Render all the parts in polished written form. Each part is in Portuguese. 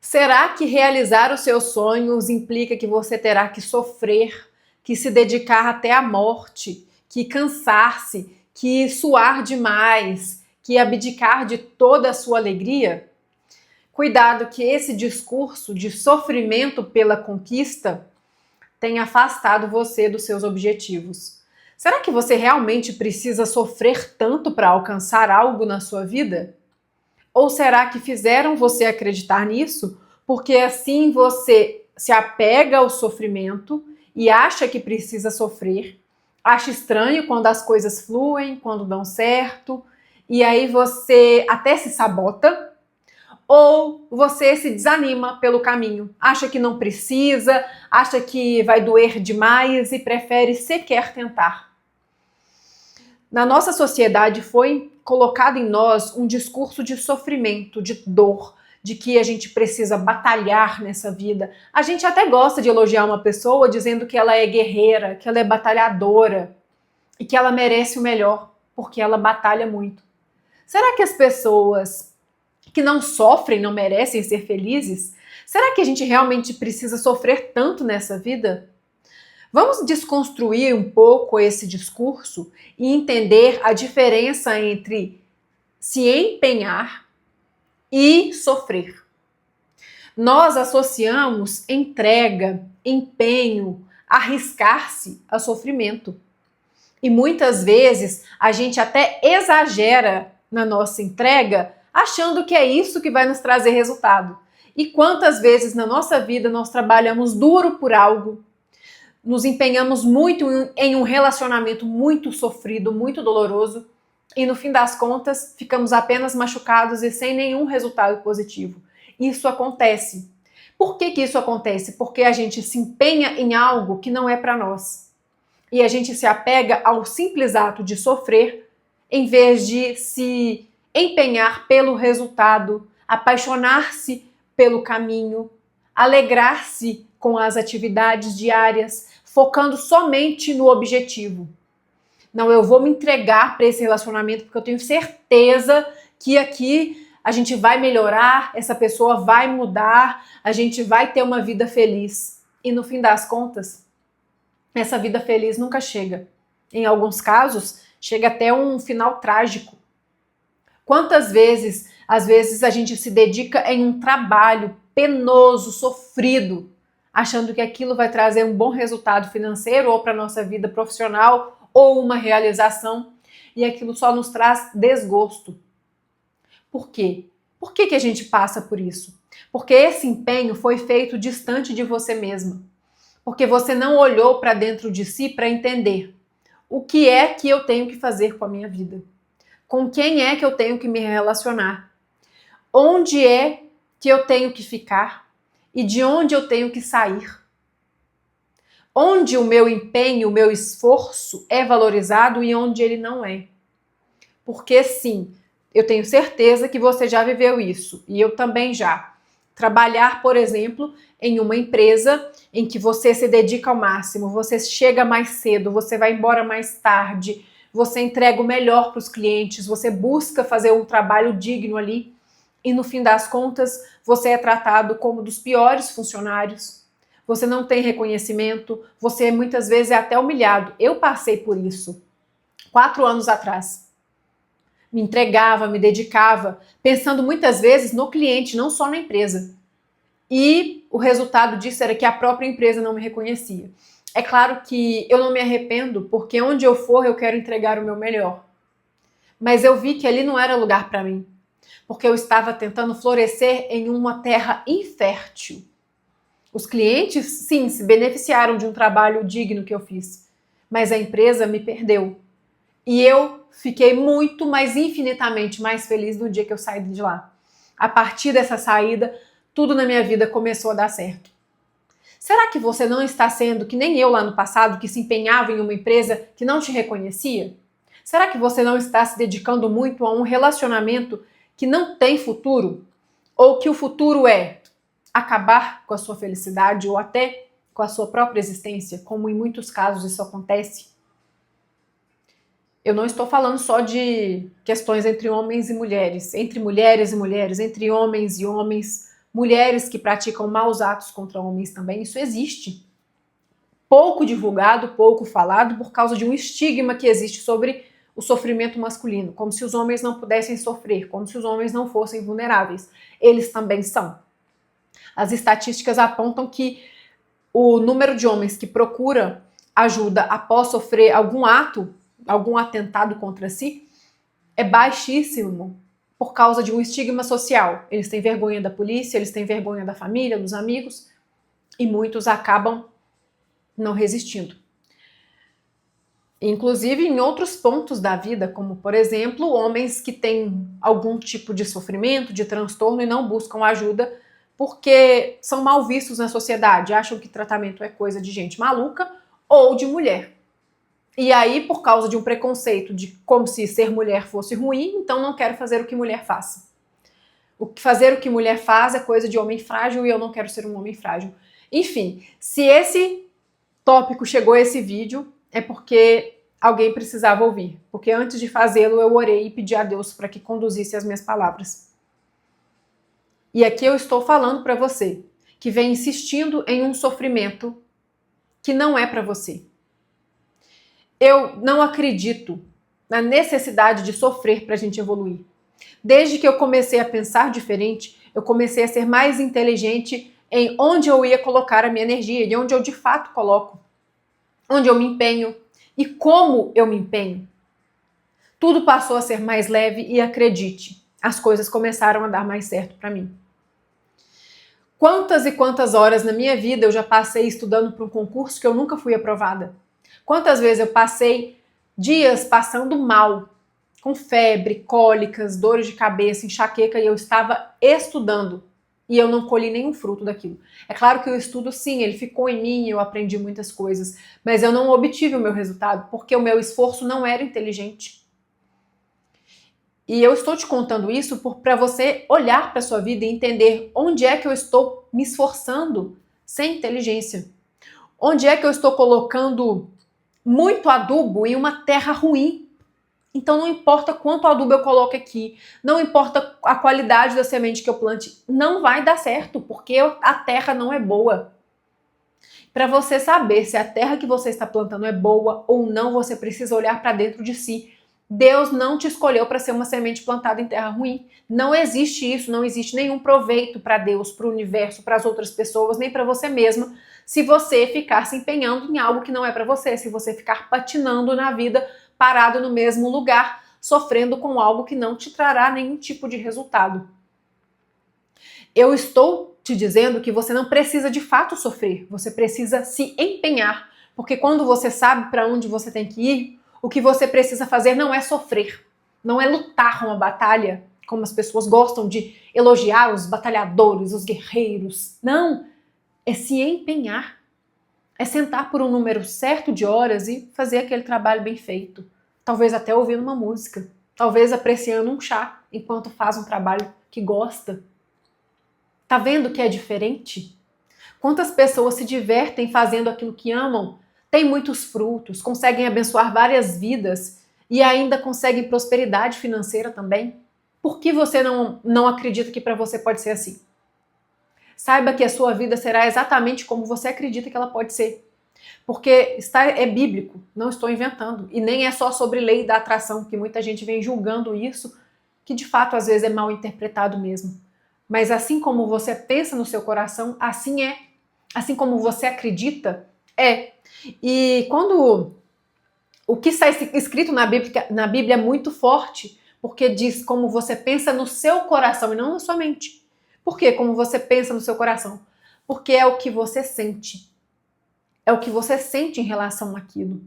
Será que realizar os seus sonhos implica que você terá que sofrer, que se dedicar até a morte, que cansar-se, que suar demais, que abdicar de toda a sua alegria? Cuidado que esse discurso de sofrimento pela conquista tem afastado você dos seus objetivos. Será que você realmente precisa sofrer tanto para alcançar algo na sua vida? Ou será que fizeram você acreditar nisso porque assim você se apega ao sofrimento e acha que precisa sofrer, acha estranho quando as coisas fluem, quando dão certo, e aí você até se sabota? Ou você se desanima pelo caminho, acha que não precisa, acha que vai doer demais e prefere sequer tentar? Na nossa sociedade foi colocado em nós um discurso de sofrimento, de dor, de que a gente precisa batalhar nessa vida. A gente até gosta de elogiar uma pessoa dizendo que ela é guerreira, que ela é batalhadora e que ela merece o melhor, porque ela batalha muito. Será que as pessoas que não sofrem não merecem ser felizes? Será que a gente realmente precisa sofrer tanto nessa vida? Vamos desconstruir um pouco esse discurso e entender a diferença entre se empenhar e sofrer. Nós associamos entrega, empenho, arriscar-se a sofrimento. E muitas vezes a gente até exagera na nossa entrega, achando que é isso que vai nos trazer resultado. E quantas vezes na nossa vida nós trabalhamos duro por algo, nos empenhamos muito em um relacionamento muito sofrido, muito doloroso, e no fim das contas ficamos apenas machucados e sem nenhum resultado positivo. Isso acontece. Por que isso acontece? Porque a gente se empenha em algo que não é para nós. E a gente se apega ao simples ato de sofrer, em vez de se empenhar pelo resultado, apaixonar-se pelo caminho, alegrar-se com as atividades diárias, focando somente no objetivo. Não, eu vou me entregar para esse relacionamento porque eu tenho certeza que aqui a gente vai melhorar, essa pessoa vai mudar, a gente vai ter uma vida feliz. E no fim das contas, essa vida feliz nunca chega. Em alguns casos, chega até um final trágico. Quantas vezes, às vezes, a gente se dedica em um trabalho penoso, sofrido, achando que aquilo vai trazer um bom resultado financeiro ou para a nossa vida profissional ou uma realização, e aquilo só nos traz desgosto. Por quê? Por que a gente passa por isso? Porque esse empenho foi feito distante de você mesma. Porque você não olhou para dentro de si para entender o que é que eu tenho que fazer com a minha vida. Com quem é que eu tenho que me relacionar? Onde é que eu tenho que ficar? E de onde eu tenho que sair? Onde o meu empenho, o meu esforço é valorizado e onde ele não é. Porque sim, eu tenho certeza que você já viveu isso, e eu também já. Trabalhar, por exemplo, em uma empresa em que você se dedica ao máximo, você chega mais cedo, você vai embora mais tarde, você entrega o melhor para os clientes, você busca fazer um trabalho digno ali, e no fim das contas, você é tratado como dos piores funcionários. Você não tem reconhecimento, você muitas vezes é até humilhado. Eu passei por isso 4 anos atrás. Me entregava, me dedicava, pensando muitas vezes no cliente, não só na empresa. E o resultado disso era que a própria empresa não me reconhecia. É claro que eu não me arrependo, porque onde eu for eu quero entregar o meu melhor. Mas eu vi que ali não era lugar para mim, porque eu estava tentando florescer em uma terra infértil. Os clientes, sim, se beneficiaram de um trabalho digno que eu fiz, mas a empresa me perdeu. E eu fiquei muito, mas infinitamente mais feliz no dia que eu saí de lá. A partir dessa saída, tudo na minha vida começou a dar certo. Será que você não está sendo que nem eu lá no passado, que se empenhava em uma empresa que não te reconhecia? Será que você não está se dedicando muito a um relacionamento que não tem futuro? Ou que o futuro é acabar com a sua felicidade ou até com a sua própria existência, como em muitos casos isso acontece? Eu não estou falando só de questões entre homens e mulheres, entre mulheres e mulheres, entre homens e homens. mulheres que praticam maus atos contra homens também, isso existe. Pouco divulgado, pouco falado, por causa de um estigma que existe sobre o sofrimento masculino, como se os homens não pudessem sofrer, como se os homens não fossem vulneráveis. Eles também são. As estatísticas apontam que o número de homens que procura ajuda após sofrer algum ato, algum atentado contra si, é baixíssimo por causa de um estigma social. Eles têm vergonha da polícia, eles têm vergonha da família, dos amigos, e muitos acabam não resistindo. Inclusive em outros pontos da vida, como por exemplo, homens que têm algum tipo de sofrimento, de transtorno e não buscam ajuda porque são mal vistos na sociedade, acham que tratamento é coisa de gente maluca ou de mulher. E aí, por causa de um preconceito de como se ser mulher fosse ruim, então não quero fazer o que mulher faz. Fazer o que mulher faz é coisa de homem frágil e eu não quero ser um homem frágil. Enfim, se esse tópico chegou a esse vídeo, é porque alguém precisava ouvir. Porque antes de fazê-lo, eu orei e pedi a Deus para que conduzisse as minhas palavras. E aqui eu estou falando para você, que vem insistindo em um sofrimento que não é para você. Eu não acredito na necessidade de sofrer para a gente evoluir. Desde que eu comecei a pensar diferente, eu comecei a ser mais inteligente em onde eu ia colocar a minha energia, e onde eu de fato coloco, onde eu me empenho e como eu me empenho. Tudo passou a ser mais leve e acredite, as coisas começaram a dar mais certo para mim. Quantas e quantas horas na minha vida eu já passei estudando para um concurso que eu nunca fui aprovada? Quantas vezes eu passei dias passando mal, com febre, cólicas, dores de cabeça, enxaqueca, e eu estava estudando e eu não colhi nenhum fruto daquilo. É claro que o estudo, sim, ele ficou em mim, eu aprendi muitas coisas, mas eu não obtive o meu resultado porque o meu esforço não era inteligente. E eu estou te contando isso para você olhar para a sua vida e entender onde é que eu estou me esforçando sem inteligência. Onde é que eu estou colocando muito adubo em uma terra ruim. Então não importa quanto adubo eu coloque aqui, não importa a qualidade da semente que eu plante, não vai dar certo, porque a terra não é boa. Para você saber se a terra que você está plantando é boa ou não, você precisa olhar para dentro de si. Deus não te escolheu para ser uma semente plantada em terra ruim. Não existe isso, não existe nenhum proveito para Deus, para o universo, para as outras pessoas, nem para você mesma, se você ficar se empenhando em algo que não é para você, se você ficar patinando na vida, parado no mesmo lugar, sofrendo com algo que não te trará nenhum tipo de resultado. Eu estou te dizendo que você não precisa de fato sofrer, você precisa se empenhar, porque quando você sabe para onde você tem que ir, o que você precisa fazer não é sofrer, não é lutar uma batalha, como as pessoas gostam de elogiar os batalhadores, os guerreiros. Não, é se empenhar, é sentar por um número certo de horas e fazer aquele trabalho bem feito. Talvez até ouvindo uma música, talvez apreciando um chá enquanto faz um trabalho que gosta. Tá vendo que é diferente? Quantas pessoas se divertem fazendo aquilo que amam, têm muitos frutos, conseguem abençoar várias vidas e ainda conseguem prosperidade financeira também? Por que você não acredita que para você pode ser assim? Saiba que a sua vida será exatamente como você acredita que ela pode ser. Porque é bíblico, não estou inventando. E nem é só sobre lei da atração, que muita gente vem julgando isso, que de fato às vezes é mal interpretado mesmo. Mas assim como você pensa no seu coração, assim é. Assim como você acredita, é. E quando o que está escrito na Bíblia é muito forte, porque diz como você pensa no seu coração e não na sua mente. Por quê? Como você pensa no seu coração? Porque é o que você sente. É o que você sente em relação àquilo.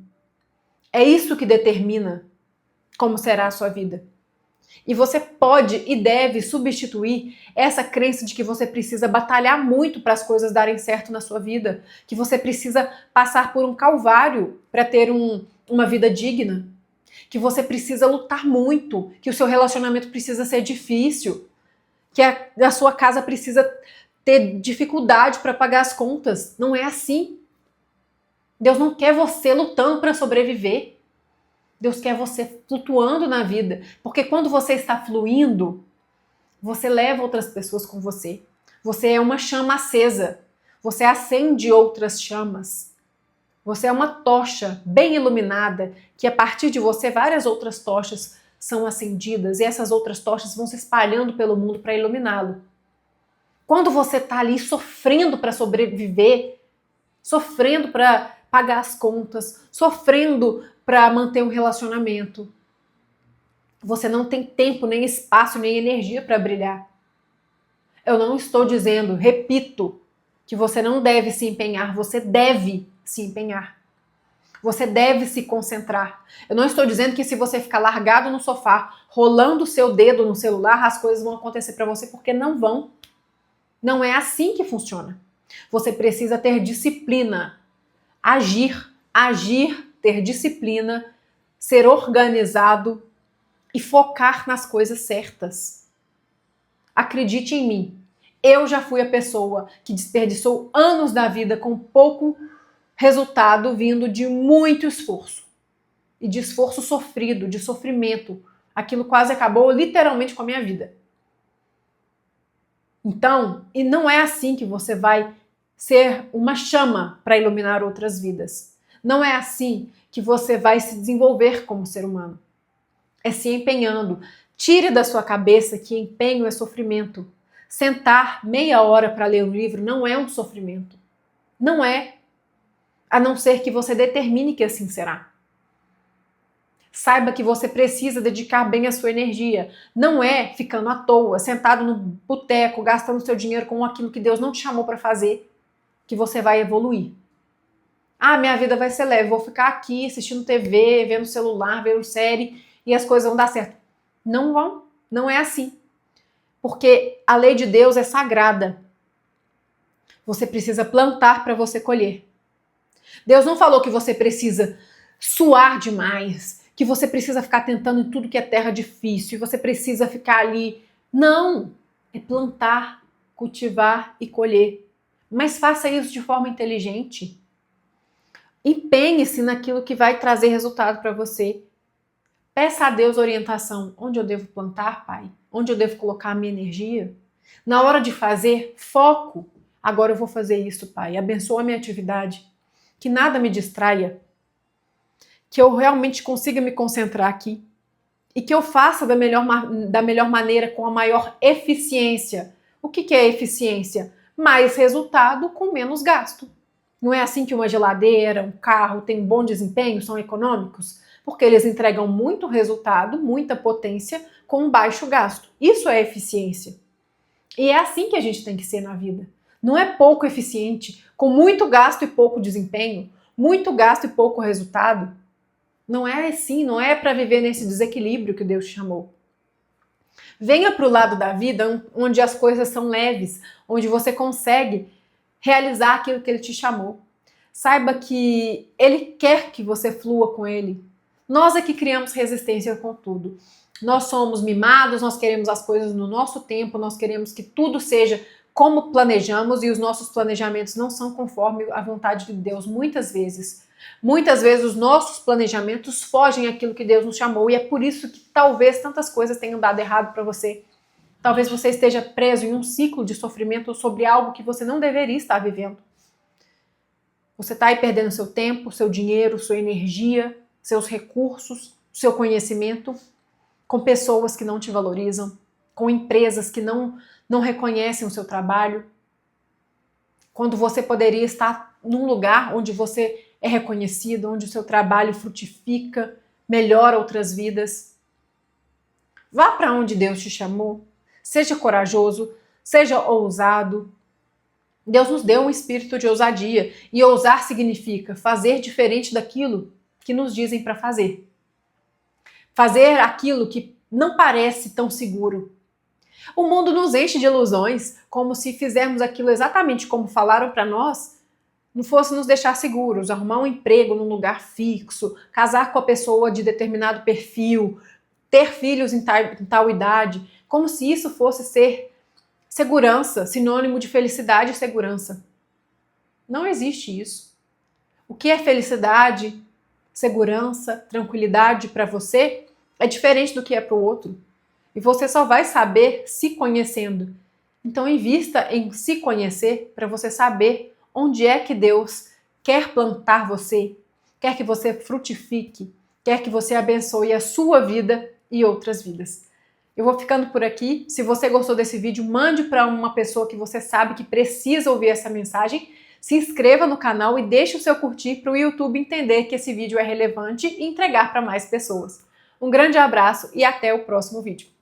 É isso que determina como será a sua vida. E você pode e deve substituir essa crença de que você precisa batalhar muito para as coisas darem certo na sua vida, que você precisa passar por um calvário para ter uma vida digna, que você precisa lutar muito, que o seu relacionamento precisa ser difícil, que a sua casa precisa ter dificuldade para pagar as contas. Não é assim. Deus não quer você lutando para sobreviver. Deus quer você flutuando na vida, porque quando você está fluindo, você leva outras pessoas com você. Você é uma chama acesa. Você acende outras chamas. Você é uma tocha bem iluminada, que a partir de você várias outras tochas são acendidas e essas outras tochas vão se espalhando pelo mundo para iluminá-lo. Quando você está ali sofrendo para sobreviver, sofrendo para pagar as contas, sofrendo para manter um relacionamento, você não tem tempo, nem espaço, nem energia para brilhar. Eu não estou dizendo, repito, que você não deve se empenhar, você deve se empenhar. Você deve se concentrar. Eu não estou dizendo que se você ficar largado no sofá, rolando o seu dedo no celular, as coisas vão acontecer para você, porque não vão. Não é assim que funciona. Você precisa ter disciplina, agir, ter disciplina, ser organizado e focar nas coisas certas. Acredite em mim. Eu já fui a pessoa que desperdiçou anos da vida com pouco resultado vindo de muito esforço. E de esforço sofrido, de sofrimento. Aquilo quase acabou literalmente com a minha vida. Então, e não é assim que você vai ser uma chama para iluminar outras vidas. Não é assim que você vai se desenvolver como ser humano. É se empenhando. Tire da sua cabeça que empenho é sofrimento. Sentar meia hora para ler um livro não é um sofrimento. Não é. A não ser que você determine que assim será. Saiba que você precisa dedicar bem a sua energia. Não é ficando à toa, sentado no boteco, gastando seu dinheiro com aquilo que Deus não te chamou para fazer, que você vai evoluir. Ah, minha vida vai ser leve, vou ficar aqui assistindo TV, vendo celular, vendo série e as coisas vão dar certo. Não vão, não é assim. Porque a lei de Deus é sagrada. Você precisa plantar para você colher. Deus não falou que você precisa suar demais, que você precisa ficar tentando em tudo que é terra difícil, e você precisa ficar ali. Não! É plantar, cultivar e colher. Mas faça isso de forma inteligente. Empenhe-se naquilo que vai trazer resultado para você. Peça a Deus orientação. Onde eu devo plantar, Pai? Onde eu devo colocar a minha energia? Na hora de fazer, foco. Agora eu vou fazer isso, Pai. Abençoa a minha atividade. Que nada me distraia. Que eu realmente consiga me concentrar aqui. E que eu faça da melhor maneira, com a maior eficiência. O que é eficiência? Mais resultado com menos gasto. Não é assim que uma geladeira, um carro tem um bom desempenho, são econômicos? Porque eles entregam muito resultado, muita potência, com um baixo gasto. Isso é eficiência. E é assim que a gente tem que ser na vida. Não é pouco eficiente, com muito gasto e pouco desempenho, muito gasto e pouco resultado. Não é assim, não é para viver nesse desequilíbrio que Deus te chamou. Venha para o lado da vida onde as coisas são leves, onde você consegue realizar aquilo que Ele te chamou. Saiba que Ele quer que você flua com Ele. Nós é que criamos resistência com tudo. Nós somos mimados, nós queremos as coisas no nosso tempo, nós queremos que tudo seja como planejamos e os nossos planejamentos não são conforme a vontade de Deus muitas vezes. Muitas vezes os nossos planejamentos fogem àquilo que Deus nos chamou e é por isso que talvez tantas coisas tenham dado errado para você. Talvez você esteja preso em um ciclo de sofrimento sobre algo que você não deveria estar vivendo. Você está aí perdendo seu tempo, seu dinheiro, sua energia, seus recursos, seu conhecimento com pessoas que não te valorizam, com empresas que não reconhecem o seu trabalho, quando você poderia estar num lugar onde você é reconhecido, onde o seu trabalho frutifica, melhora outras vidas. Vá para onde Deus te chamou, seja corajoso, seja ousado. Deus nos deu um espírito de ousadia e ousar significa fazer diferente daquilo que nos dizem para fazer. Fazer aquilo que não parece tão seguro. O mundo nos enche de ilusões, como se fizermos aquilo exatamente como falaram para nós, não fosse nos deixar seguros, arrumar um emprego num lugar fixo, casar com a pessoa de determinado perfil, ter filhos em tal idade, como se isso fosse ser segurança, sinônimo de felicidade e segurança. Não existe isso. O que é felicidade, segurança, tranquilidade para você é diferente do que é para o outro. E você só vai saber se conhecendo. Então invista em se conhecer para você saber onde é que Deus quer plantar você, quer que você frutifique, quer que você abençoe a sua vida e outras vidas. Eu vou ficando por aqui. Se você gostou desse vídeo, mande para uma pessoa que você sabe que precisa ouvir essa mensagem. Se inscreva no canal e deixe o seu curtir para o YouTube entender que esse vídeo é relevante e entregar para mais pessoas. Um grande abraço e até o próximo vídeo.